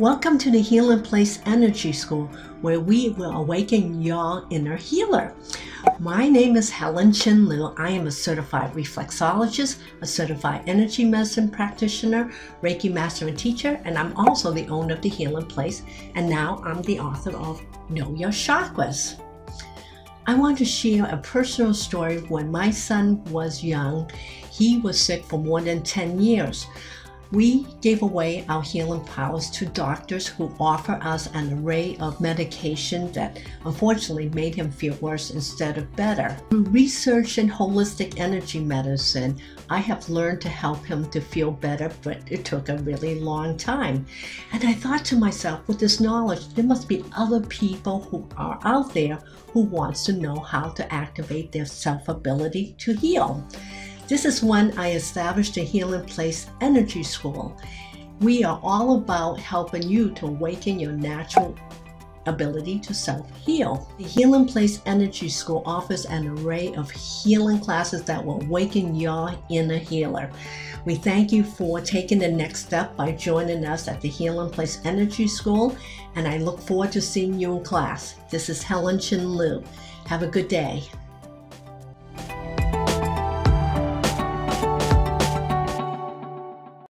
Welcome to the Healing Place Energy School, where we will awaken your inner healer. My name is Helen Chin Liu. I am a certified reflexologist, a certified energy medicine practitioner, Reiki master and teacher, and I'm also the owner of the Healing Place, and now I'm the author of Know Your Chakras. I want to share a personal story. When my son was young, he was sick for more than 10 years. We gave away our healing powers to doctors who offer us an array of medication that unfortunately made him feel worse instead of better. Through research in holistic energy medicine, I have learned to help him to feel better, but it took a really long time. And I thought to myself, with this knowledge, there must be other people who are out there who wants to know how to activate their self-ability to heal. This is when I established the Healing Place Energy School. We are all about helping you to awaken your natural ability to self-heal. The Healing Place Energy School offers an array of healing classes that will awaken your inner healer. We thank you for taking the next step by joining us at the Healing Place Energy School, and I look forward to seeing you in class. This is Helen Chin Liu. Have a good day.